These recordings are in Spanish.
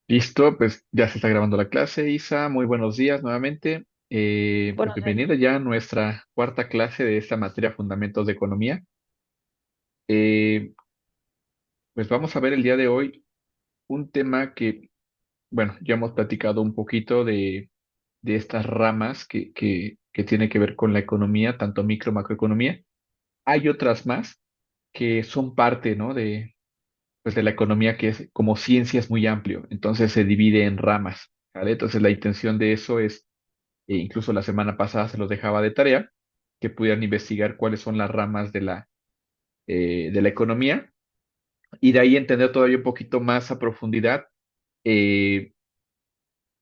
Listo, pues ya se está grabando la clase, Isa. Muy buenos días nuevamente. Pues Buenos días. bienvenida ya a nuestra cuarta clase de esta materia, Fundamentos de Economía. Eh, pues vamos a ver el día de hoy un tema que, bueno, ya hemos platicado un poquito de estas ramas que tiene que ver con la economía, tanto micro, macroeconomía. Hay otras más que son parte, ¿no? Pues de la economía que es como ciencia es muy amplio, entonces se divide en ramas, ¿vale? Entonces la intención de eso es incluso la semana pasada se los dejaba de tarea, que pudieran investigar cuáles son las ramas de la economía y de ahí entender todavía un poquito más a profundidad eh,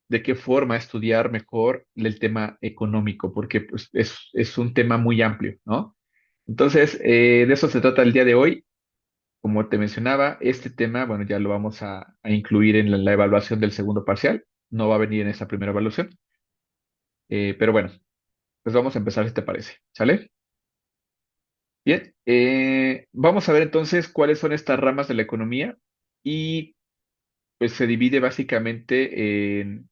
de qué forma estudiar mejor el tema económico, porque pues, es un tema muy amplio, ¿no? Entonces, de eso se trata el día de hoy. Como te mencionaba, este tema, bueno, ya lo vamos a incluir en la evaluación del segundo parcial. No va a venir en esta primera evaluación, pero bueno, pues vamos a empezar si te parece, ¿sale? Bien, vamos a ver entonces cuáles son estas ramas de la economía y pues se divide básicamente en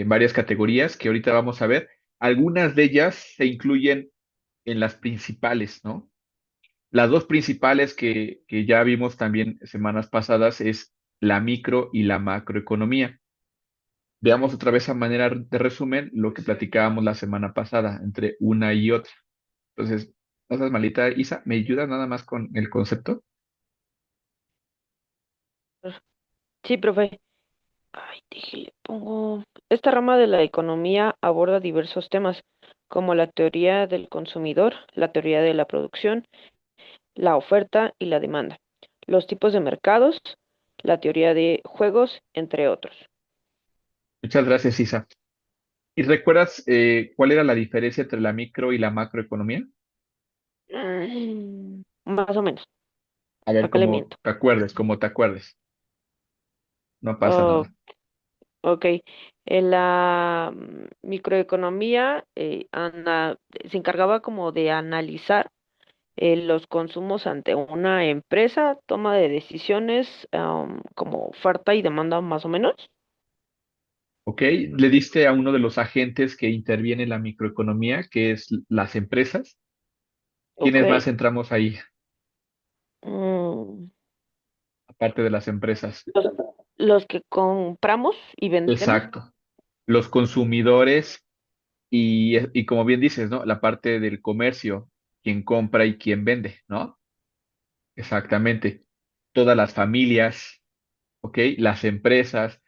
varias categorías que ahorita vamos a ver. Algunas de ellas se incluyen en las principales, ¿no? Las dos principales que ya vimos también semanas pasadas es la micro y la macroeconomía. Veamos otra vez a manera de resumen lo que platicábamos la semana pasada entre una y otra. Entonces, no seas malita, Isa, ¿me ayudas nada más con el concepto? Sí, profe. Ay, déjele, pongo. Esta rama de la economía aborda diversos temas, como la teoría del consumidor, la teoría de la producción, la oferta y la demanda, los tipos de mercados, la teoría de juegos, entre otros. Muchas gracias, Isa. ¿Y recuerdas cuál era la diferencia entre la micro y la macroeconomía? Más o menos. A ver, ¿Para qué le cómo miento? te acuerdes, cómo te acuerdes. No pasa Oh, nada. ok. En la microeconomía se encargaba como de analizar los consumos ante una empresa, toma de decisiones, como oferta y demanda más o menos. ¿Ok? Le diste a uno de los agentes que interviene en la microeconomía, que es las empresas. Ok. ¿Quiénes más entramos ahí, Mm, aparte de las empresas? los, los que compramos y vendemos. Exacto. Los consumidores y como bien dices, ¿no? La parte del comercio, quién compra y quién vende, ¿no? Exactamente. Todas las familias, ¿ok? Las empresas.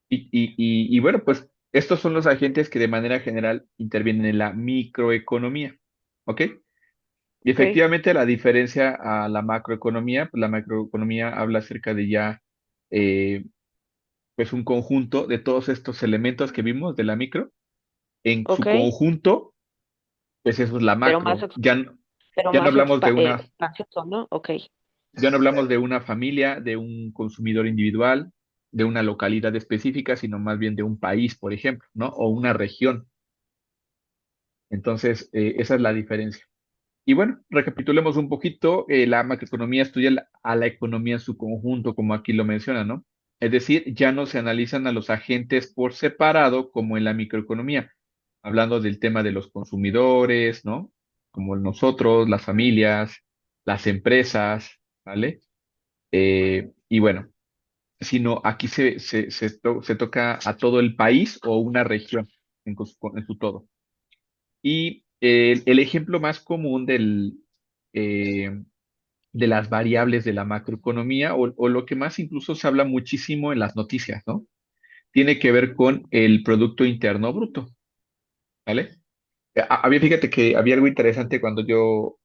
Y bueno, pues estos son los agentes que de manera general intervienen en la microeconomía, ¿ok? Y Ok, efectivamente la diferencia a la macroeconomía, pues la macroeconomía habla acerca de ya, eh, pues un conjunto de todos estos elementos que vimos de la micro, en su ok, conjunto, pues eso es la pero más, macro. Ya, pero ya no más hablamos de una, expansioso, ¿no? Ok, ya no hablamos de una familia, de un consumidor individual, de una localidad específica, sino más bien de un país, por ejemplo, ¿no? O una región. Entonces, esa es la diferencia. Y bueno, recapitulemos un poquito. La macroeconomía estudia a la economía en su conjunto, como aquí lo menciona, ¿no? Es decir, ya no se analizan a los agentes por separado como en la microeconomía, hablando del tema de los consumidores, ¿no? Como nosotros, las familias, las empresas, ¿vale? Y bueno, sino aquí se toca a todo el país o una región en su todo. Y el ejemplo más común eh, de las variables de la macroeconomía o lo que más incluso se habla muchísimo en las noticias, ¿no? Tiene que ver con el Producto Interno Bruto, ¿vale? Fíjate que había algo interesante cuando yo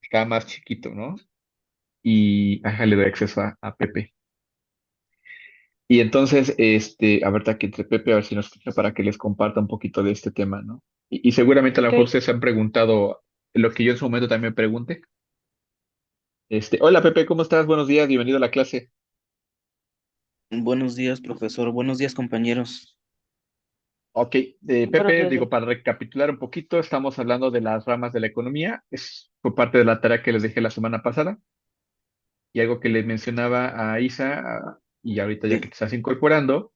estaba más chiquito, ¿no? Y ajá, le doy acceso a Pepe. Y entonces, a ver, aquí entre Pepe, a ver si nos escucha para que les comparta un poquito de este tema, ¿no? Y seguramente a lo ok. mejor ustedes se han preguntado lo que yo en su momento también me pregunté. Hola Pepe, ¿cómo estás? Buenos días, bienvenido a la clase. Buenos días, profesor. Buenos días, compañeros. Ok, Buenos Pepe, días. digo, para recapitular un poquito, estamos hablando de las ramas de la economía. Es por parte de la tarea que les dejé la semana pasada y algo que les mencionaba a Isa y ahorita ya que Sí, te estás incorporando.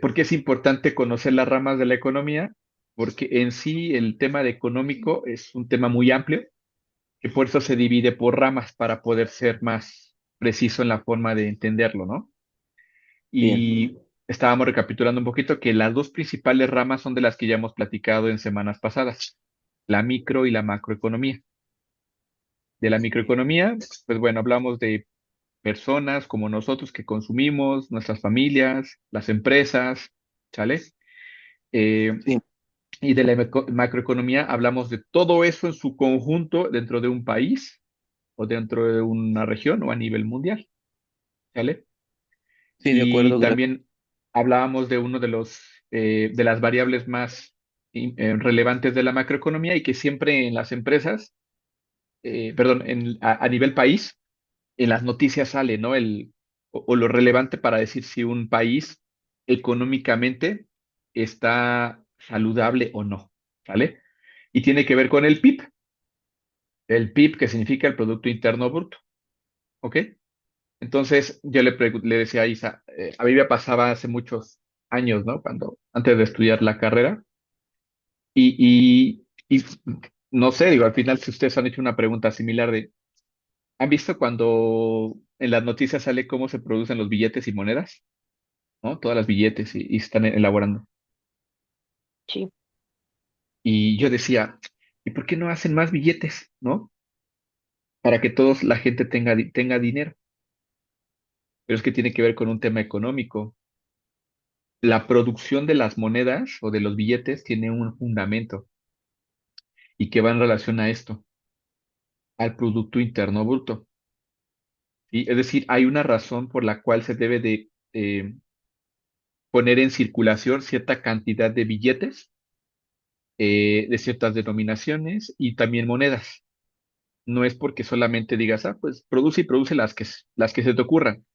¿Por qué es importante conocer las ramas de la economía? Porque en sí el tema de económico es un tema muy amplio, que por eso se divide por ramas para poder ser más preciso en la forma de entenderlo, ¿no? Bien, Y estábamos recapitulando un poquito que las dos principales ramas son de las que ya hemos platicado en semanas pasadas, la micro y la macroeconomía. De la microeconomía, pues bueno, hablamos de personas como nosotros que consumimos, nuestras familias, las empresas, ¿sale? Eh, sí, y de la macroeconomía hablamos de todo eso en su conjunto dentro de un país o dentro de una región o a nivel mundial, ¿sale? sí, de Y acuerdo, gracias. también hablábamos de uno de los de las variables más relevantes de la macroeconomía y que siempre en las empresas, perdón, a nivel país, en las noticias sale, ¿no? O lo relevante para decir si un país económicamente está saludable o no, ¿sale? Y tiene que ver con el PIB que significa el Producto Interno Bruto, ¿ok? Entonces yo le decía a Isa, a mí me pasaba hace muchos años, ¿no? Antes de estudiar la carrera, y no sé, digo, al final si ustedes han hecho una pregunta similar de, ¿han visto cuando en las noticias sale cómo se producen los billetes y monedas? ¿No? Todas las billetes y se están elaborando. Sí, Y yo decía, ¿y por qué no hacen más billetes? ¿No? Para que todos la gente tenga dinero. Pero es que tiene que ver con un tema económico. La producción de las monedas o de los billetes tiene un fundamento y que va en relación a esto, al Producto Interno Bruto. ¿Sí? Es decir, hay una razón por la cual se debe de poner en circulación cierta cantidad de billetes de ciertas denominaciones y también monedas. No es porque solamente digas, ah, pues produce y produce las que se te ocurran,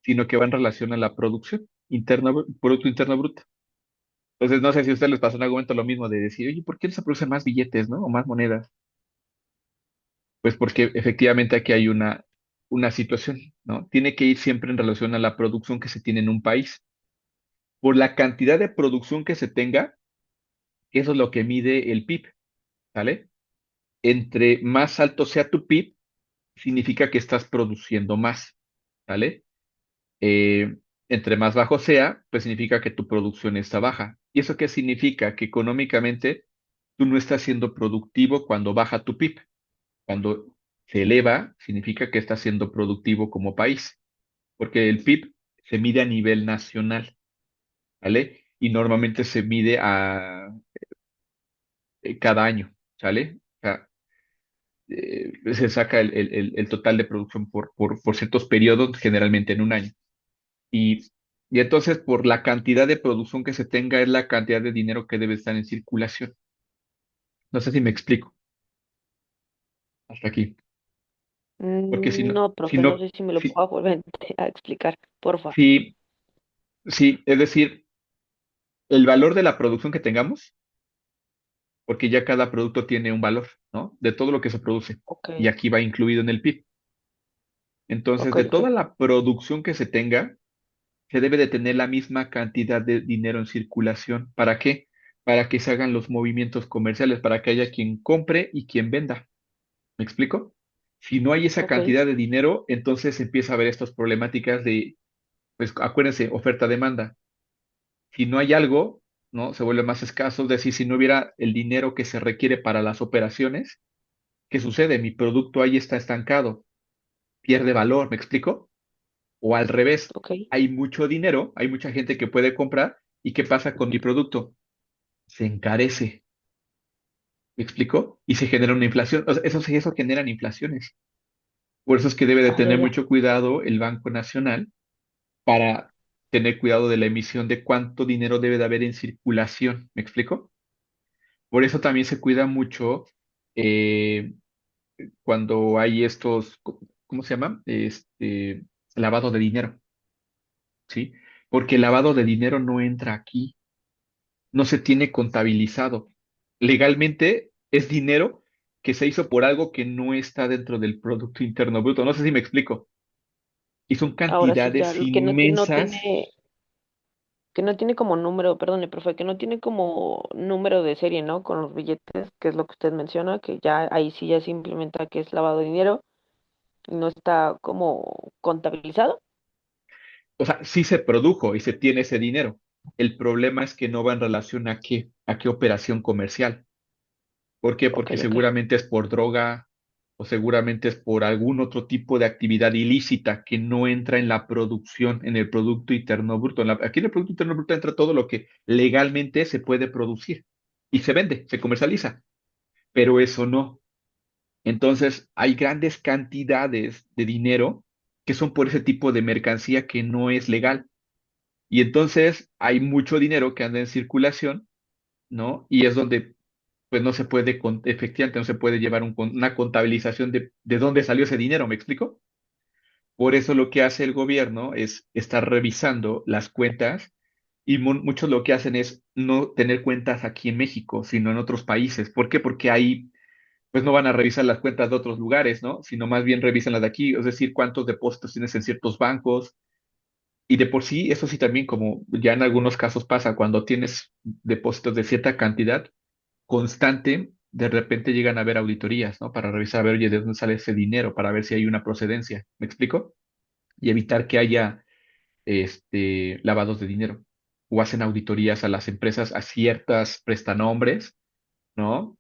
sino que va en relación a la producción interna, Producto Interno Bruto. Entonces, no sé si a ustedes les pasó en algún momento lo mismo de decir, oye, ¿por qué no se producen más billetes, no? O más monedas. Pues porque efectivamente aquí hay una situación, ¿no? Tiene que ir siempre en relación a la producción que se tiene en un país. Por la cantidad de producción que se tenga, eso es lo que mide el PIB, ¿vale? Entre más alto sea tu PIB, significa que estás produciendo más, ¿vale? Eh, entre más bajo sea, pues significa que tu producción está baja. ¿Y eso qué significa? Que económicamente tú no estás siendo productivo cuando baja tu PIB. Cuando se eleva, significa que estás siendo productivo como país, porque el PIB se mide a nivel nacional, ¿vale? Y normalmente se mide cada año, ¿sale? O sea, se saca el total de producción por ciertos periodos, generalmente en un año. Y, y entonces, por la cantidad de producción que se tenga, es la cantidad de dinero que debe estar en circulación. No sé si me explico hasta aquí. Porque No, si profe, no no, sé si me lo si, puedo volver a explicar, porfa. si, si, es decir, el valor de la producción que tengamos, porque ya cada producto tiene un valor, ¿no? De todo lo que se produce. Ok, Y aquí va incluido en el PIB. Entonces, ok, de ok, toda la producción que se tenga, se debe de tener la misma cantidad de dinero en circulación. ¿Para qué? Para que se hagan los movimientos comerciales, para que haya quien compre y quien venda. ¿Me explico? Si no hay esa ok, cantidad de dinero, entonces empieza a haber estas problemáticas de, pues acuérdense, oferta-demanda. Si no hay algo, ¿no? Se vuelve más escaso. Es decir, si no hubiera el dinero que se requiere para las operaciones, ¿qué sucede? Mi producto ahí está estancado, pierde valor, ¿me explico? O al revés, ok. hay mucho dinero, hay mucha gente que puede comprar, ¿y qué pasa con mi producto? Se encarece, ¿me explico? Y se genera una inflación. O sea, eso generan inflaciones. Por eso es que debe de Ah, ya, tener ya. mucho cuidado el Banco Nacional para tener cuidado de la emisión de cuánto dinero debe de haber en circulación. ¿Me explico? Por eso también se cuida mucho eh, cuando hay estos, ¿cómo se llama? Lavado de dinero, ¿sí? Porque el lavado de dinero no entra aquí, no se tiene contabilizado. Legalmente es dinero que se hizo por algo que no está dentro del Producto Interno Bruto. No sé si me explico. Y son Ahora sí, ya, cantidades lo que no inmensas. tiene, que no tiene como número, perdone, profe, que no tiene como número de serie, ¿no? Con los billetes, que es lo que usted menciona, que ya ahí sí ya se implementa que es lavado de dinero y no está como contabilizado. O sea, sí se produjo y se tiene ese dinero. El problema es que no va en relación a qué operación comercial. ¿Por qué? Ok, Porque ok. seguramente es por droga o seguramente es por algún otro tipo de actividad ilícita que no entra en la producción, en el Producto Interno Bruto. Aquí en el Producto Interno Bruto entra todo lo que legalmente se puede producir y se vende, se comercializa, pero eso no. Entonces, hay grandes cantidades de dinero que son por ese tipo de mercancía que no es legal. Y entonces hay mucho dinero que anda en circulación, ¿no? Y es donde pues no se puede, efectivamente, no se puede llevar una contabilización de dónde salió ese dinero, ¿me explico? Por eso lo que hace el gobierno es estar revisando las cuentas y muchos lo que hacen es no tener cuentas aquí en México, sino en otros países. ¿Por qué? Porque ahí pues no van a revisar las cuentas de otros lugares, ¿no? Sino más bien revisan las de aquí, es decir, cuántos depósitos tienes en ciertos bancos. Y de por sí, eso sí también, como ya en algunos casos pasa, cuando tienes depósitos de cierta cantidad, constante, de repente llegan a haber auditorías, ¿no? Para revisar, a ver, oye, ¿de dónde sale ese dinero? Para ver si hay una procedencia. ¿Me explico? Y evitar que haya lavados de dinero. O hacen auditorías a las empresas, a ciertas prestanombres, ¿no?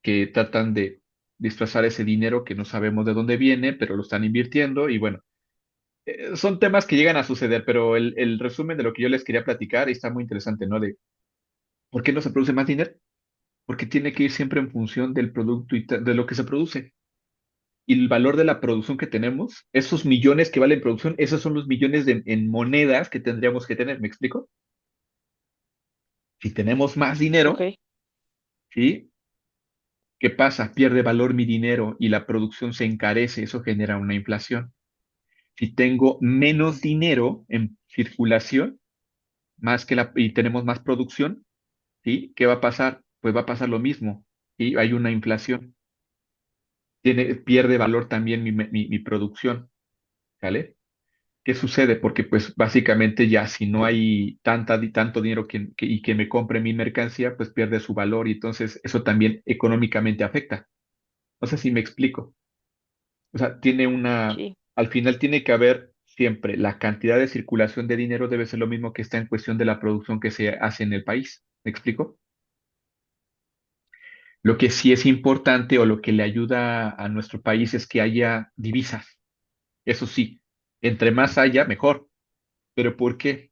Que tratan de disfrazar ese dinero que no sabemos de dónde viene, pero lo están invirtiendo. Y bueno, son temas que llegan a suceder, pero el resumen de lo que yo les quería platicar y está muy interesante, ¿no? De por qué no se produce más dinero, porque tiene que ir siempre en función del producto y de lo que se produce. Y el valor de la producción que tenemos, esos millones que vale en producción, esos son los millones en monedas que tendríamos que tener. ¿Me explico? Si tenemos más Ok, dinero, ¿sí? ¿Qué pasa? Pierde valor mi dinero y la producción se encarece, eso genera una inflación. Si tengo menos dinero en circulación, y tenemos más producción, ¿sí? ¿Qué va a pasar? Pues va a pasar lo mismo, ¿sí? Hay una inflación. Pierde valor también mi producción, ¿vale? ¿Qué sucede? Porque pues básicamente ya si no hay tanto dinero y que me compre mi mercancía, pues pierde su valor y entonces eso también económicamente afecta. No sé si me explico. O sea, sí, al final tiene que haber siempre la cantidad de circulación de dinero debe ser lo mismo que está en cuestión de la producción que se hace en el país. ¿Me explico? Lo que sí es importante o lo que le ayuda a nuestro país es que haya divisas. Eso sí, entre más haya, mejor. ¿Pero por qué?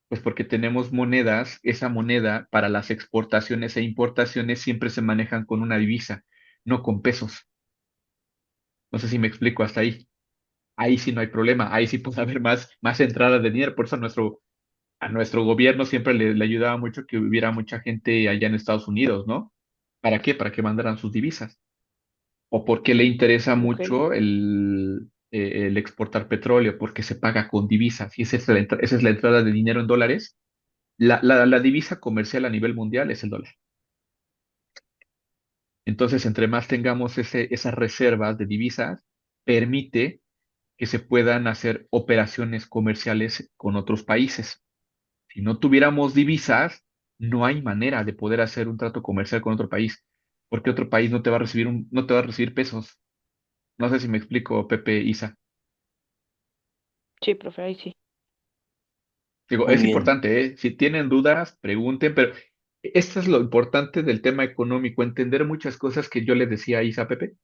Pues porque tenemos monedas, esa moneda para las exportaciones e importaciones siempre se manejan con una divisa, no con pesos. No sé si me explico hasta ahí. Ahí sí no hay problema, ahí sí puede haber más entrada de dinero. Por eso a nuestro gobierno siempre le ayudaba mucho que hubiera mucha gente allá en Estados Unidos, ¿no? ¿Para qué? Para que mandaran sus divisas. ¿O porque le interesa ok, mucho el exportar petróleo? Porque se paga con divisas y esa es la entrada de dinero en dólares. La divisa comercial a nivel mundial es el dólar. Entonces, entre más tengamos esas reservas de divisas, permite que se puedan hacer operaciones comerciales con otros países. Si no tuviéramos divisas, no hay manera de poder hacer un trato comercial con otro país, porque otro país no te va a recibir no te va a recibir pesos. No sé si me explico, Pepe, Isa. sí, profe, ahí sí. Digo, Muy es bien. importante, ¿eh? Si tienen dudas, pregunten, pero esto es lo importante del tema económico, entender muchas cosas que yo le decía a Isa, Pepe.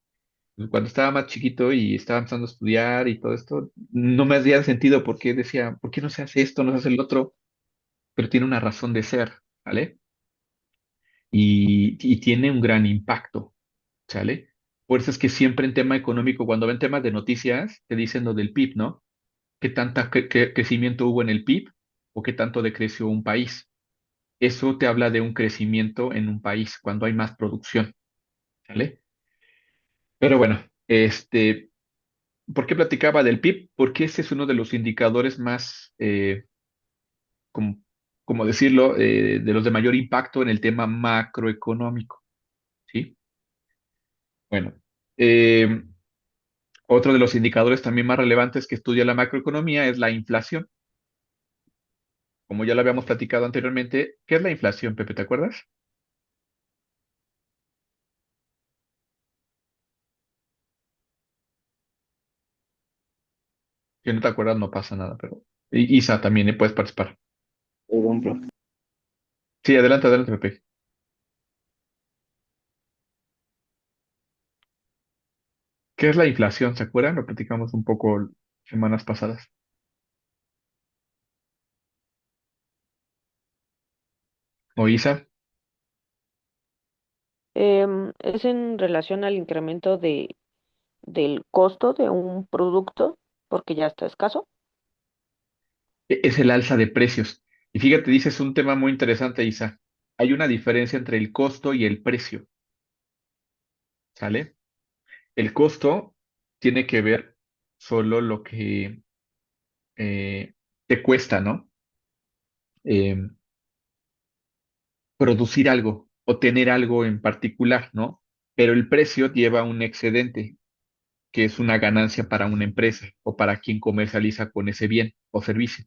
Cuando estaba más chiquito y estaba empezando a estudiar y todo esto, no me hacía sentido porque decía, ¿por qué no se hace esto, no se hace el otro? Pero tiene una razón de ser, ¿vale? Y tiene un gran impacto, ¿sale? Por eso es que siempre en tema económico, cuando ven temas de noticias, te dicen lo del PIB, ¿no? ¿Qué tanta crecimiento hubo en el PIB o qué tanto decreció un país? Eso te habla de un crecimiento en un país cuando hay más producción, ¿sale? Pero bueno, ¿por qué platicaba del PIB? Porque ese es uno de los indicadores más, como, como decirlo, de los de mayor impacto en el tema macroeconómico, ¿sí? Bueno, eh, otro de los indicadores también más relevantes que estudia la macroeconomía es la inflación. como ya lo habíamos platicado anteriormente, ¿qué es la inflación, Pepe? ¿Te acuerdas? Si no te acuerdas, no pasa nada, pero Isa también puedes participar. Perdón, profe. Sí, adelante, adelante, Pepe. ¿Qué es la inflación? ¿Se acuerdan? Lo platicamos un poco semanas pasadas. ¿O Isa? Es en relación al incremento del costo de un producto porque ya está escaso. Es el alza de precios. Y fíjate, dices un tema muy interesante, Isa. Hay una diferencia entre el costo y el precio, ¿sale? El costo tiene que ver solo lo que eh, te cuesta, ¿no? Eh, producir algo o tener algo en particular, ¿no? Pero el precio lleva un excedente, que es una ganancia para una empresa o para quien comercializa con ese bien o servicio,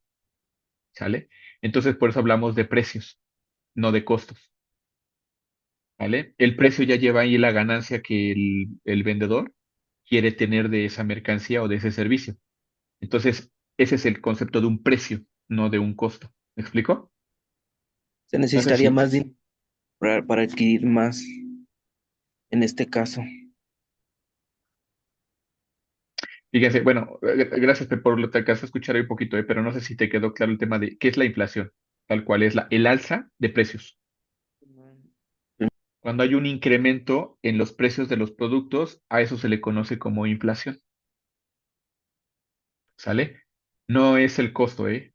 ¿sale? Entonces, por eso hablamos de precios, no de costos, ¿vale? El precio ya lleva ahí la ganancia que el vendedor quiere tener de esa mercancía o de ese servicio. Entonces, ese es el concepto de un precio, no de un costo. ¿Me explico? Se No sé necesitaría si, más dinero para adquirir más en este caso. fíjense, bueno, gracias Pep, por lo que alcanzé a escuchar ahí un poquito, pero no sé si te quedó claro el tema de qué es la inflación, tal cual es el alza de precios. Cuando hay un incremento en los precios de los productos, a eso se le conoce como inflación, ¿sale? No es el costo, ¿eh?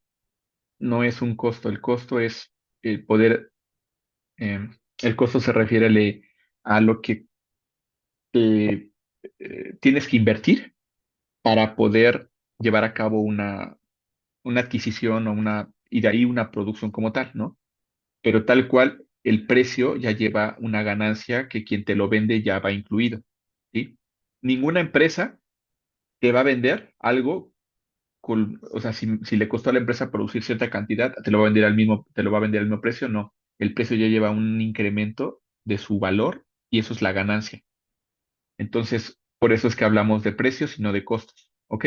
No es un costo, el costo es el poder, eh, el costo se refiere a lo que eh, tienes que invertir para poder llevar a cabo una adquisición y de ahí una producción como tal, ¿no? Pero tal cual, el precio ya lleva una ganancia que quien te lo vende ya va incluido, ¿sí? Ninguna empresa te va a vender algo, o sea, si le costó a la empresa producir cierta cantidad, te lo va a vender al mismo precio, no. El precio ya lleva un incremento de su valor y eso es la ganancia. Entonces, por eso es que hablamos de precios y no de costos, ¿ok?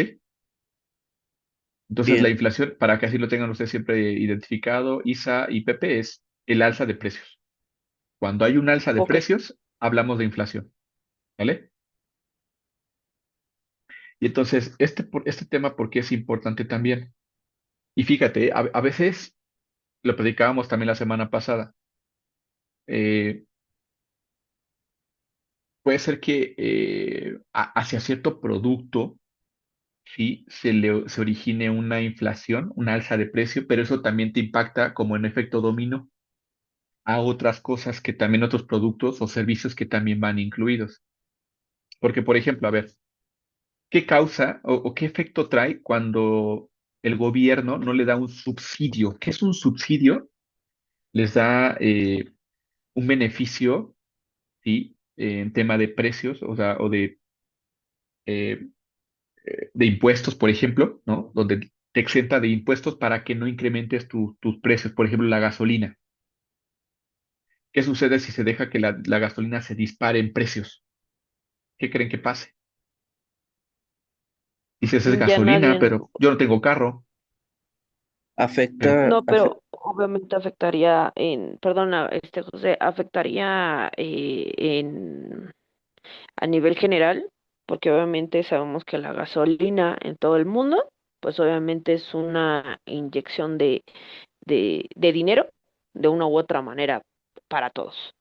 Entonces, la Bien, inflación, para que así lo tengan ustedes siempre identificado, ISA y PP, es el alza de precios. Cuando hay un alza de Ok. precios, hablamos de inflación, ¿vale? Y entonces, este tema, ¿por qué es importante también? Y fíjate, a veces, lo predicábamos también la semana pasada, eh, puede ser que hacia cierto producto, sí, se origine una inflación, una alza de precio, pero eso también te impacta como en efecto dominó a otras cosas que también otros productos o servicios que también van incluidos. Porque, por ejemplo, a ver, ¿qué causa o qué efecto trae cuando el gobierno no le da un subsidio? ¿Qué es un subsidio? Les da un beneficio, ¿sí? En tema de precios, o sea, eh, de impuestos, por ejemplo, ¿no? Donde te exenta de impuestos para que no incrementes tus precios, por ejemplo, la gasolina. ¿Qué sucede si se deja que la gasolina se dispare en precios? ¿Qué creen que pase? Dices, es Ya gasolina, nadie. pero yo no tengo carro. Pero, afecta, No, pero obviamente afectaría perdona, José, afectaría a nivel general, porque obviamente sabemos que la gasolina en todo el mundo, pues obviamente es una inyección de dinero de una u otra manera para todos.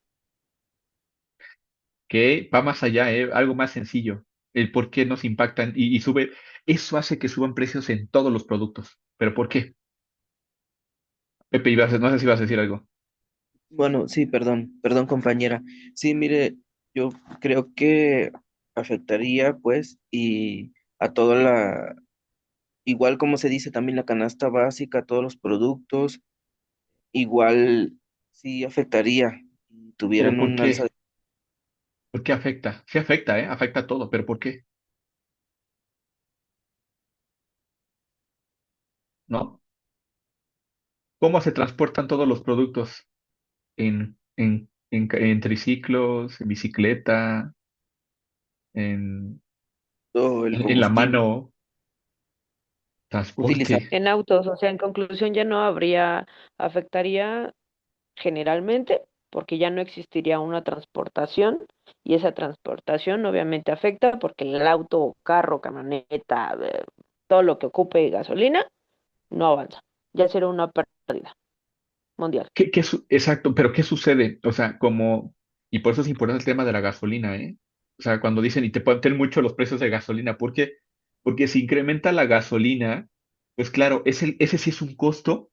que va más allá, algo más sencillo, el por qué nos impactan y sube, eso hace que suban precios en todos los productos. ¿Pero por qué? Pepe, no sé si ibas a decir algo. bueno, sí, perdón compañera. Sí, mire, yo creo que afectaría pues y a toda igual como se dice también la canasta básica, a todos los productos, igual sí afectaría y ¿Pero tuvieran por un alza. qué? ¿Por qué afecta? Sí afecta, afecta a todo, pero ¿por qué? ¿No? ¿Cómo se transportan todos los productos en triciclos, en bicicleta, en, Todo el en la combustible mano, utilizado. transporte? En autos, o sea, en conclusión ya no habría, afectaría generalmente porque ya no existiría una transportación y esa transportación obviamente afecta porque el auto, carro, camioneta, todo lo que ocupe gasolina no avanza. Ya será una pérdida mundial. Exacto, pero ¿qué sucede? O sea, y por eso es importante el tema de la gasolina, ¿eh? O sea, cuando dicen y te pueden tener mucho los precios de gasolina, ¿por qué? Porque si incrementa la gasolina, pues claro, ese sí es un costo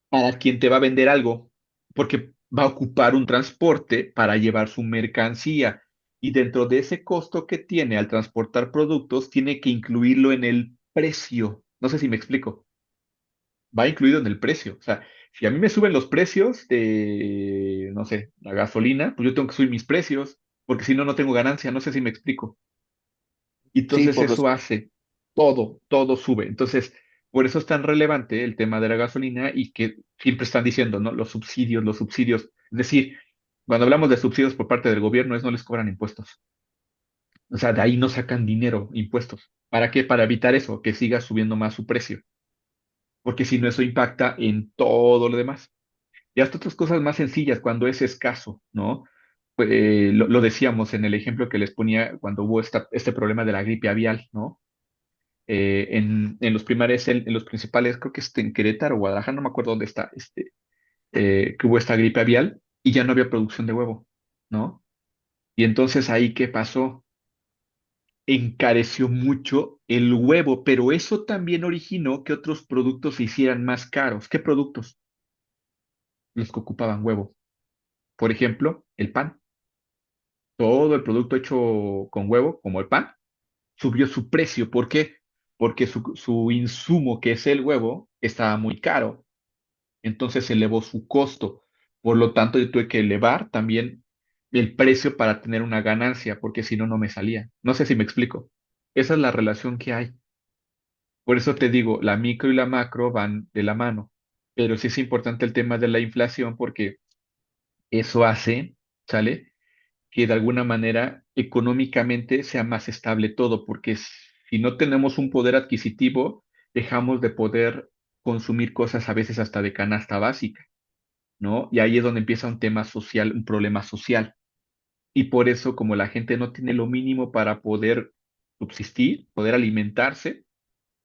para quien te va a vender algo, porque va a ocupar un transporte para llevar su mercancía. Y dentro de ese costo que tiene al transportar productos, tiene que incluirlo en el precio. No sé si me explico. Va incluido en el precio. O sea, si a mí me suben los precios de, no sé, la gasolina, pues yo tengo que subir mis precios, porque si no, no tengo ganancia. No sé si me explico. Y Sí, entonces por los eso hace todo sube. Entonces, por eso es tan relevante el tema de la gasolina y que siempre están diciendo, ¿no? Los subsidios, los subsidios. Es decir, cuando hablamos de subsidios por parte del gobierno, es no les cobran impuestos. O sea, de ahí no sacan dinero, impuestos. ¿Para qué? Para evitar eso, que siga subiendo más su precio. Porque si no, eso impacta en todo lo demás. Y hasta otras cosas más sencillas, cuando es escaso, ¿no? Pues, lo decíamos en el ejemplo que les ponía cuando hubo este problema de la gripe avial, ¿no? En los primarios, en los principales, creo que en Querétaro o Guadalajara, no me acuerdo dónde está, que hubo esta gripe avial y ya no había producción de huevo, ¿no? Y entonces ahí, ¿qué pasó? Encareció mucho el huevo, pero eso también originó que otros productos se hicieran más caros. ¿Qué productos? Los que ocupaban huevo. Por ejemplo, el pan. Todo el producto hecho con huevo, como el pan, subió su precio. ¿Por qué? Porque su insumo, que es el huevo, estaba muy caro. Entonces elevó su costo. Por lo tanto, yo tuve que elevar también el precio para tener una ganancia, porque si no, no me salía. No sé si me explico. Esa es la relación que hay. Por eso te digo, la micro y la macro van de la mano. Pero sí es importante el tema de la inflación porque eso hace, ¿sale? Que de alguna manera económicamente sea más estable todo, porque si no tenemos un poder adquisitivo, dejamos de poder consumir cosas a veces hasta de canasta básica. ¿No? Y ahí es donde empieza un tema social, un problema social. Y por eso, como la gente no tiene lo mínimo para poder subsistir, poder alimentarse,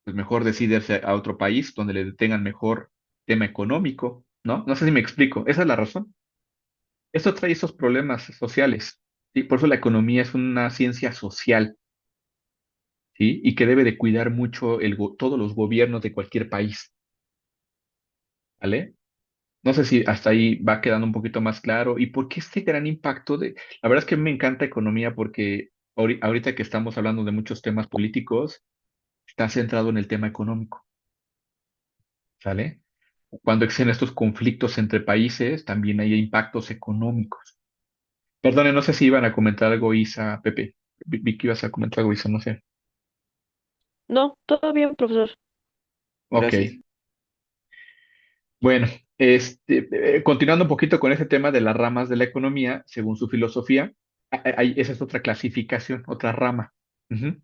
pues mejor decide irse a otro país donde le tengan mejor tema económico, ¿no? No sé si me explico. Esa es la razón. Esto trae esos problemas sociales, ¿sí? Por eso la economía es una ciencia social, ¿sí? Y que debe de cuidar mucho todos los gobiernos de cualquier país, ¿vale? No sé si hasta ahí va quedando un poquito más claro. ¿Y por qué este gran impacto de... La verdad es que me encanta economía porque ahorita que estamos hablando de muchos temas políticos, está centrado en el tema económico, ¿sale? Cuando existen estos conflictos entre países, también hay impactos económicos. Perdone, no sé si iban a comentar algo, Isa, Pepe. Vi que ibas a comentar algo, Isa, no sé. No, todo bien, profesor. Ok, gracias. bueno, continuando un poquito con ese tema de las ramas de la economía, según su filosofía, esa es otra clasificación, otra rama. Ujú.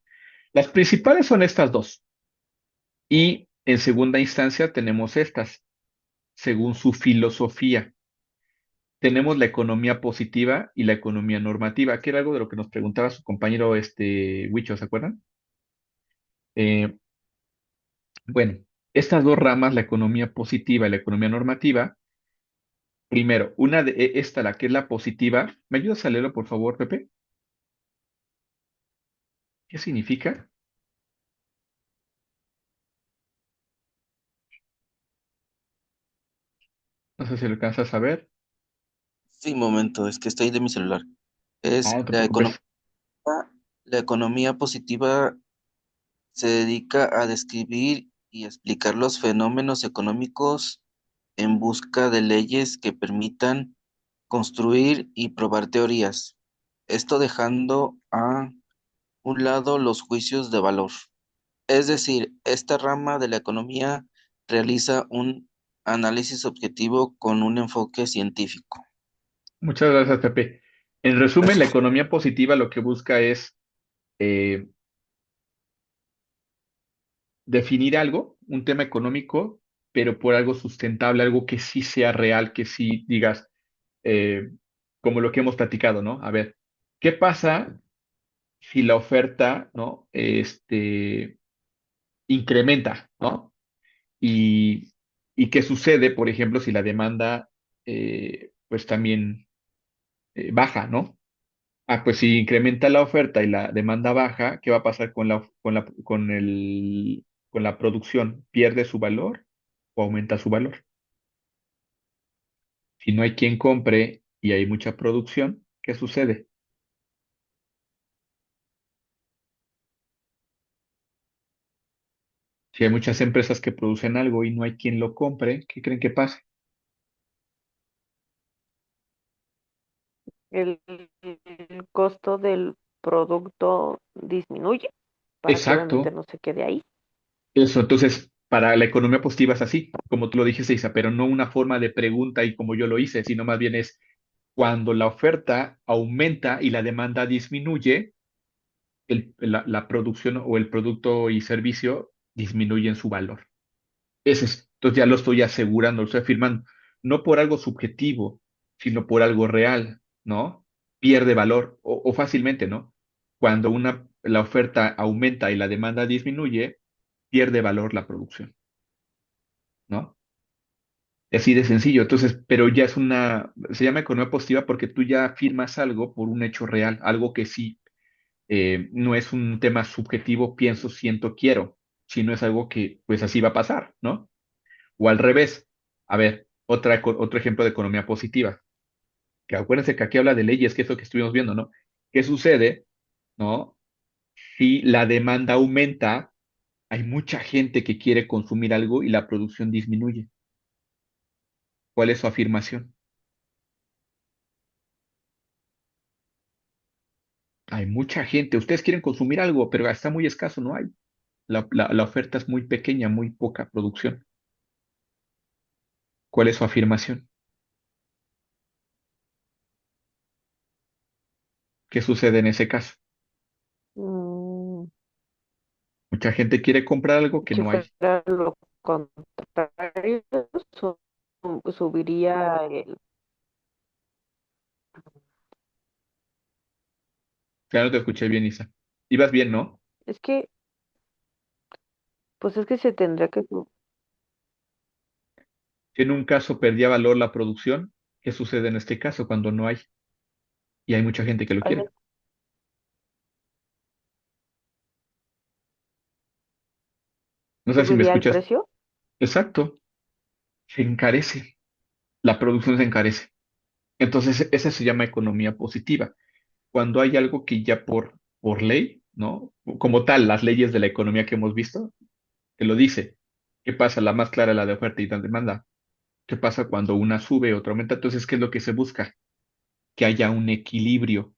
Las principales son estas dos. Y en segunda instancia tenemos estas, según su filosofía. Tenemos la economía positiva y la economía normativa, que era algo de lo que nos preguntaba su compañero Huicho, ¿se acuerdan? Eh, bueno, estas dos ramas, la economía positiva y la economía normativa, primero, esta, la que es la positiva, ¿me ayudas a leerlo, por favor, Pepe? ¿Qué significa? No sé si lo alcanzas a ver. Sí, momento, es que estoy de mi celular. Ah, Es no te preocupes. la economía positiva se dedica a describir y explicar los fenómenos económicos en busca de leyes que permitan construir y probar teorías. Esto dejando a un lado los juicios de valor. Es decir, esta rama de la economía realiza un análisis objetivo con un enfoque científico. Muchas gracias, Pepe. En resumen, la economía positiva lo que busca es eh, definir algo, un tema económico, pero por algo sustentable, algo que sí sea real, que sí digas, eh, como lo que hemos platicado, ¿no? A ver, ¿qué pasa si la oferta, ¿no? Incrementa, ¿no? Y, y qué sucede, por ejemplo, si la demanda, pues también baja, ¿no? Ah, pues si incrementa la oferta y la demanda baja, ¿qué va a pasar con la producción? ¿Pierde su valor o aumenta su valor? Si no hay quien compre y hay mucha producción, ¿qué sucede? Si hay muchas empresas que producen algo y no hay quien lo compre, ¿qué creen que pasa? El costo del producto disminuye para que obviamente Exacto, no se quede ahí. eso. Entonces, para la economía positiva es así, como tú lo dijiste, Isa, pero no una forma de pregunta y como yo lo hice, sino más bien es cuando la oferta aumenta y la demanda disminuye, la producción o el producto y servicio disminuyen su valor. Entonces ya lo estoy asegurando, lo estoy afirmando, no por algo subjetivo, sino por algo real, ¿no? Pierde valor o fácilmente, ¿no? Cuando la oferta aumenta y la demanda disminuye, pierde valor la producción, ¿no? Así de sencillo. Entonces, pero ya se llama economía positiva porque tú ya afirmas algo por un hecho real, algo que sí no es un tema subjetivo, pienso, siento, quiero, sino es algo que pues así va a pasar, ¿no? O al revés. A ver, otro ejemplo de economía positiva, que acuérdense que aquí habla de leyes, que es lo que estuvimos viendo, ¿no? ¿Qué sucede, ¿no? Si la demanda aumenta, hay mucha gente que quiere consumir algo y la producción disminuye. ¿Cuál es su afirmación? Hay mucha gente, ustedes quieren consumir algo, pero está muy escaso, no hay. La oferta es muy pequeña, muy poca producción. ¿Cuál es su afirmación? ¿Qué sucede en ese caso? Mm, Mucha gente quiere comprar algo que si no hay. fuera lo contrario, su- subiría el... Ya no te escuché bien, Isa. Ibas bien, ¿no? Es que, pues es que se tendría que... Si en un caso perdía valor la producción, ¿qué sucede en este caso cuando no hay y hay mucha gente que lo quiere? No sé si me ¿Subiría el escuchas. precio? Exacto, se encarece, la producción se encarece. Entonces, esa se llama economía positiva. Cuando hay algo que ya por ley, ¿no? Como tal, las leyes de la economía que hemos visto, que lo dice. ¿Qué pasa? La más clara, la de oferta y la demanda. ¿Qué pasa cuando una sube, otra aumenta? Entonces, ¿qué es lo que se busca? Que haya un equilibrio.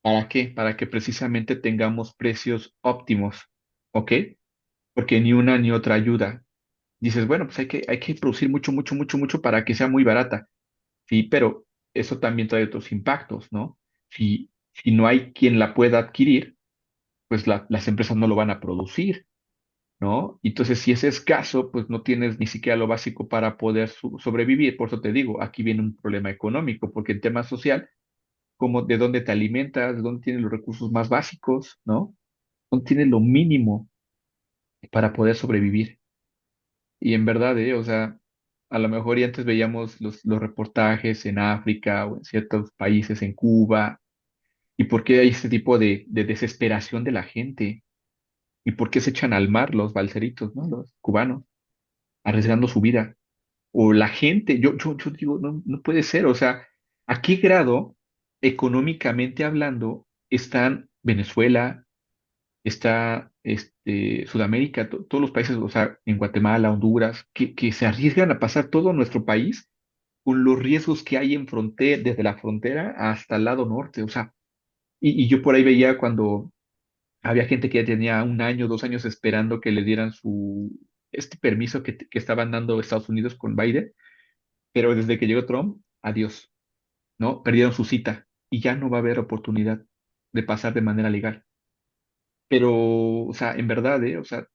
¿Para qué? Para que precisamente tengamos precios óptimos, ¿ok? Porque ni una ni otra ayuda. Dices, bueno, pues hay que producir mucho, mucho, mucho, mucho para que sea muy barata. Sí, pero eso también trae otros impactos, ¿no? Si no hay quien la pueda adquirir, pues las empresas no lo van a producir, ¿no? Entonces, si es escaso, pues no tienes ni siquiera lo básico para poder sobrevivir. Por eso te digo, aquí viene un problema económico, porque en tema social, como de dónde te alimentas, de dónde tienes los recursos más básicos, ¿no? No tienes lo mínimo para poder sobrevivir. Y en verdad, o sea, a lo mejor y antes veíamos los reportajes en África o en ciertos países, en Cuba, y por qué hay este tipo de desesperación de la gente, y por qué se echan al mar los balseritos, ¿no? Los cubanos, arriesgando su vida. O la gente, yo digo, no, no puede ser, o sea, ¿a qué grado, económicamente hablando, están Venezuela? Está Sudamérica, todos los países, o sea, en Guatemala, Honduras, que se arriesgan a pasar todo nuestro país con los riesgos que hay en frontera, desde la frontera hasta el lado norte, o sea, y yo por ahí veía cuando había gente que ya tenía un año, 2 años esperando que le dieran este permiso que estaban dando Estados Unidos con Biden, pero desde que llegó Trump, adiós, ¿no? Perdieron su cita y ya no va a haber oportunidad de pasar de manera legal. Pero, o sea, en verdad, ¿eh? O sea,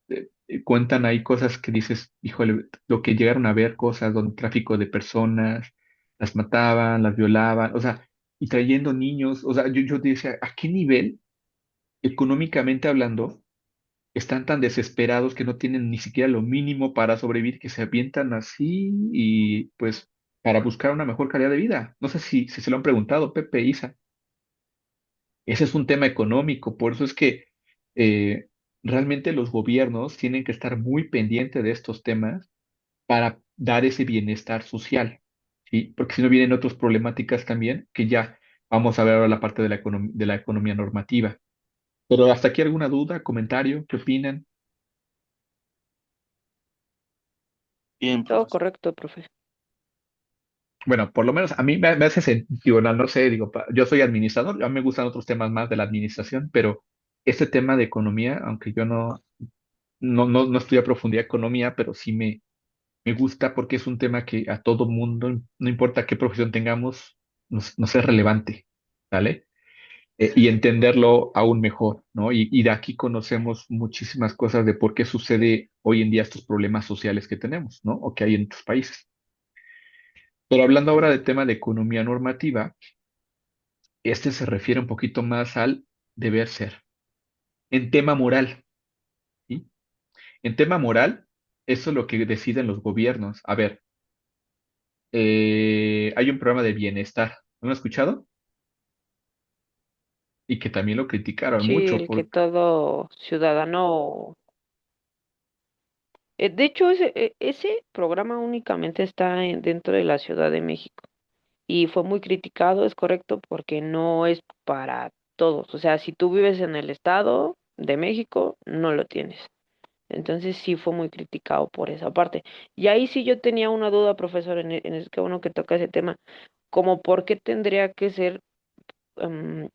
cuentan ahí cosas que dices, híjole, lo que llegaron a ver, cosas donde tráfico de personas, las mataban, las violaban, o sea, y trayendo niños, o sea, yo decía, ¿a qué nivel, económicamente hablando, están tan desesperados que no tienen ni siquiera lo mínimo para sobrevivir, que se avientan así y pues para buscar una mejor calidad de vida? No sé si se lo han preguntado, Pepe, Isa. Ese es un tema económico, por eso es que eh, realmente los gobiernos tienen que estar muy pendientes de estos temas para dar ese bienestar social, ¿sí? Porque si no vienen otras problemáticas también, que ya vamos a ver ahora la parte de de la economía normativa. Pero hasta aquí alguna duda, comentario, ¿qué opinan? Bien, Todo profesor. correcto, profe. Bueno, por lo menos a mí me hace sentido, no, no sé, digo, yo soy administrador, a mí me gustan otros temas más de la administración, pero este tema de economía, aunque yo no estudio a profundidad economía, pero sí me gusta porque es un tema que a todo mundo, no importa qué profesión tengamos, nos es relevante, ¿vale? Y entenderlo aún mejor, ¿no? Y de aquí conocemos muchísimas cosas de por qué sucede hoy en día estos problemas sociales que tenemos, ¿no? O que hay en otros países. Pero hablando ahora del tema de economía normativa, este se refiere un poquito más al deber ser. En tema moral, ¿sí? En tema moral, eso es lo que deciden los gobiernos. A ver, hay un programa de bienestar, ¿no lo han escuchado? Y que también lo criticaron Sí, mucho el que por... todo ciudadano. De hecho, ese programa únicamente está dentro de la Ciudad de México y fue muy criticado, es correcto, porque no es para todos. O sea, si tú vives en el Estado de México, no lo tienes. Entonces sí fue muy criticado por esa parte. Y ahí sí yo tenía una duda, profesor, qué bueno que toca ese tema, como por qué tendría que ser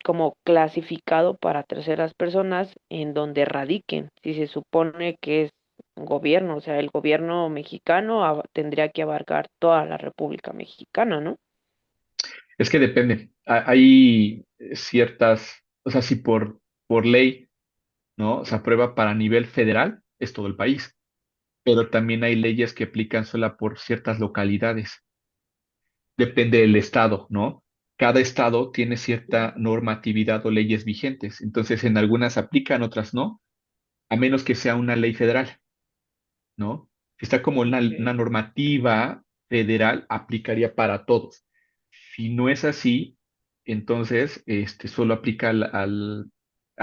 como clasificado para terceras personas en donde radiquen, si se supone que es un gobierno, o sea, el gobierno mexicano tendría que abarcar toda la República Mexicana, ¿no? Es que depende. Hay ciertas, o sea, si por ley, ¿no? Se aprueba para nivel federal, es todo el país. Pero también hay leyes que aplican sola por ciertas localidades. Depende del estado, ¿no? Cada estado tiene cierta normatividad o leyes vigentes. Entonces, en algunas aplican, otras no, a menos que sea una ley federal, ¿no? Si está como una normativa federal, aplicaría para todos. Si no es así, entonces solo aplica a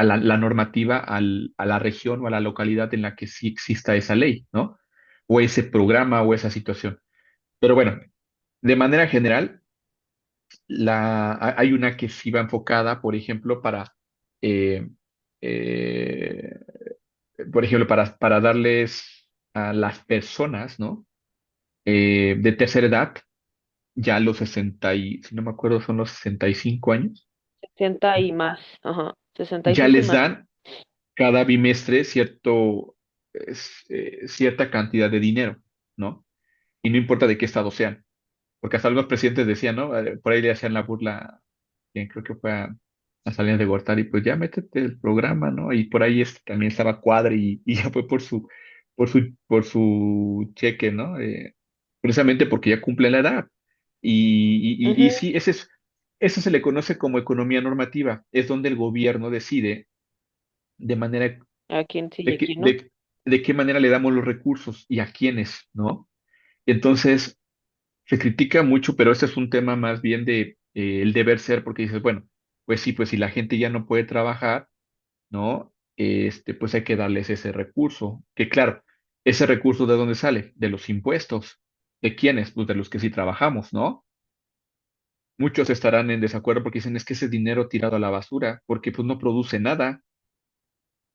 la normativa a la región o a la localidad en la que sí exista esa ley, ¿no? O ese programa o esa situación. Pero bueno, de manera general, hay una que sí va enfocada, por ejemplo, eh, eh, para darles a las personas, ¿no? De tercera edad, ya los 60 y, si no me acuerdo, son los 65 años, 60 y más, ajá, sesenta y ya cinco y les más. dan cada bimestre cierta cantidad de dinero, ¿no? Y no importa de qué estado sean, porque hasta algunos presidentes decían, ¿no? Por ahí le hacían la burla, creo que fue a Salinas de Gortari, pues ya métete el programa, ¿no? Y por ahí también estaba Cuadri y ya fue por su cheque, ¿no? Precisamente porque ya cumple la edad. Y Ujú. sí, eso se le conoce como economía normativa, es donde el gobierno decide de manera, A quién sí y de a qué, quién no. de qué manera le damos los recursos y a quiénes, ¿no? Entonces, se critica mucho, pero este es un tema más bien de el deber ser, porque dices, bueno, pues sí, pues si la gente ya no puede trabajar, ¿no? Pues hay que darles ese recurso, que claro, ese recurso ¿de dónde sale? De los impuestos. ¿De quiénes? Pues de los que sí trabajamos, ¿no? Muchos estarán en desacuerdo porque dicen es que ese dinero tirado a la basura, porque pues no produce nada.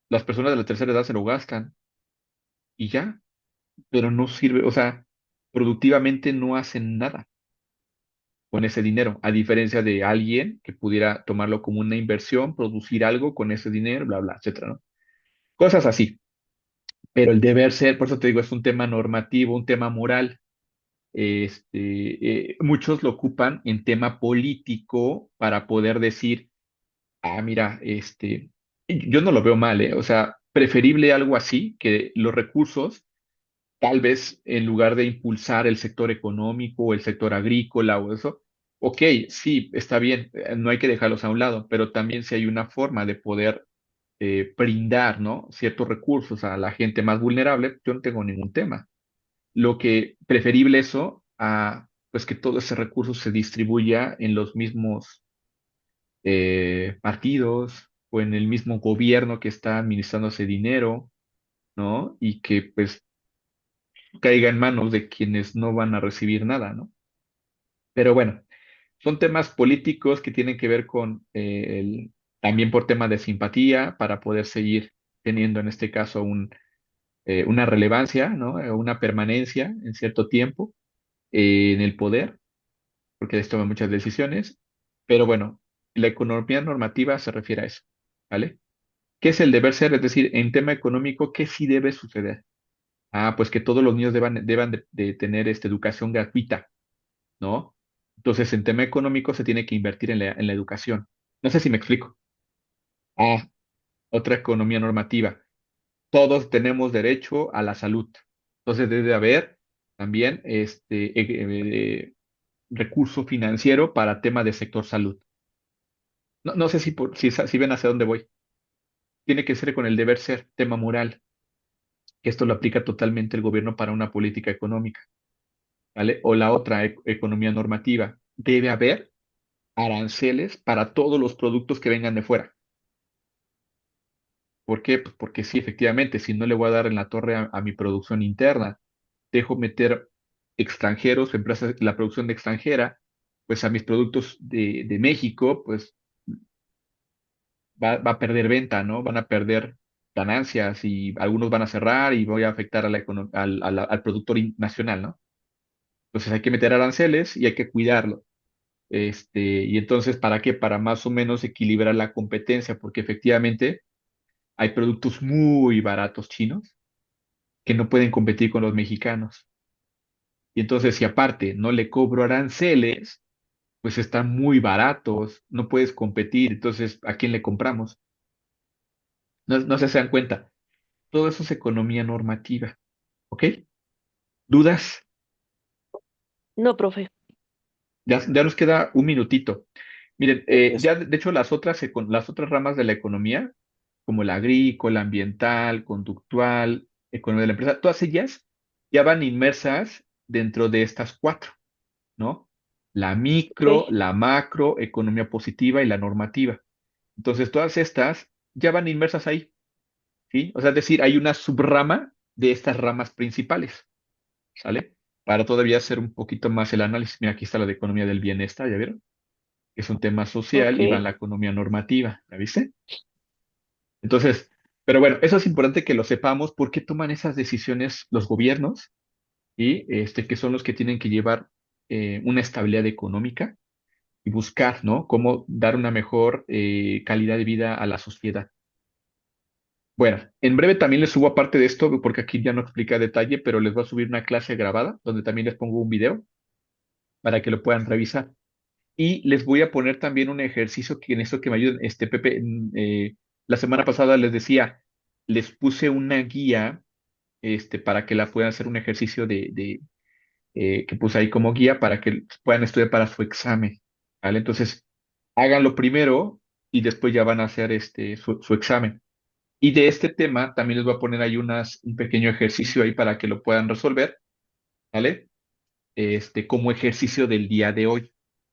Las personas de la tercera edad se lo gastan y ya, pero no sirve, o sea, productivamente no hacen nada con ese dinero, a diferencia de alguien que pudiera tomarlo como una inversión, producir algo con ese dinero, bla, bla, etcétera, ¿no? Cosas así. pero el deber ser, por eso te digo, es un tema normativo, un tema moral. Muchos lo ocupan en tema político para poder decir, ah, mira, yo no lo veo mal, ¿eh? O sea, preferible algo así, que los recursos, tal vez en lugar de impulsar el sector económico o el sector agrícola o eso, ok, sí, está bien, no hay que dejarlos a un lado, pero también si hay una forma de poder brindar, ¿no? Ciertos recursos a la gente más vulnerable, yo no tengo ningún tema. Lo que preferible eso a pues que todo ese recurso se distribuya en los mismos partidos o en el mismo gobierno que está administrando ese dinero, ¿no? Y que pues caiga en manos de quienes no van a recibir nada, ¿no? Pero bueno, son temas políticos que tienen que ver con también por tema de simpatía para poder seguir teniendo en este caso una relevancia, ¿no? Una permanencia en cierto tiempo en el poder, porque de esto toman muchas decisiones. Pero bueno, la economía normativa se refiere a eso, ¿vale? ¿Qué es el deber ser? Es decir, en tema económico, ¿qué sí debe suceder? Ah, pues que todos los niños deban de tener esta educación gratuita, ¿no? Entonces, en tema económico se tiene que invertir en la educación. No sé si me explico. Ah, otra economía normativa. Todos tenemos derecho a la salud. Entonces, debe haber también recurso financiero para tema de sector salud. No, no sé si ven hacia dónde voy. Tiene que ser con el deber ser, tema moral, que esto lo aplica totalmente el gobierno para una política económica, ¿vale? O la otra, economía normativa. Debe haber aranceles para todos los productos que vengan de fuera. ¿Por qué? Pues porque sí, efectivamente, si no le voy a dar en la torre a mi producción interna, dejo meter extranjeros, empresas, la producción de extranjera, pues a mis productos de México, pues va a perder venta, ¿no? Van a perder ganancias y algunos van a cerrar y voy a afectar a al productor nacional, ¿no? Entonces hay que meter aranceles y hay que cuidarlo. Y entonces, ¿para qué? Para más o menos equilibrar la competencia, porque efectivamente hay productos muy baratos chinos que no pueden competir con los mexicanos. Y entonces, si aparte no le cobro aranceles, pues están muy baratos, no puedes competir. Entonces, ¿a quién le compramos? No, no sé si se dan cuenta. Todo eso es economía normativa, ¿ok? ¿Dudas? No, profe. Ya nos queda un minutito. Miren, Es ya de hecho las otras ramas de la economía, como la agrícola, ambiental, conductual, economía de la empresa, todas ellas ya van inmersas dentro de estas cuatro, ¿no? La micro, Ok, la macro, economía positiva y la normativa. Entonces, todas estas ya van inmersas ahí, ¿sí? O sea, es decir, hay una subrama de estas ramas principales. ¿Sale? Para todavía hacer un poquito más el análisis. Mira, aquí está la de economía del bienestar, ¿ya vieron? Que es un tema social y va ok. la economía normativa, ¿la viste? Entonces, pero bueno, eso es importante que lo sepamos porque toman esas decisiones los gobiernos y que son los que tienen que llevar una estabilidad económica y buscar, ¿no? Cómo dar una mejor calidad de vida a la sociedad. Bueno, en breve también les subo aparte de esto, porque aquí ya no explica a detalle, pero les voy a subir una clase grabada donde también les pongo un video para que lo puedan revisar. Y les voy a poner también un ejercicio que en esto que me ayuden, Pepe, la semana pasada les decía, les puse una guía, para que la puedan hacer un ejercicio que puse ahí como guía para que puedan estudiar para su examen, ¿vale? Entonces, háganlo primero y después ya van a hacer su examen. Y de este tema también les voy a poner ahí un pequeño ejercicio ahí para que lo puedan resolver, ¿vale? Como ejercicio del día de hoy.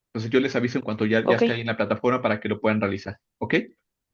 Entonces yo les aviso en cuanto ya Ok, esté ahí en la plataforma para que lo puedan realizar. ¿Ok?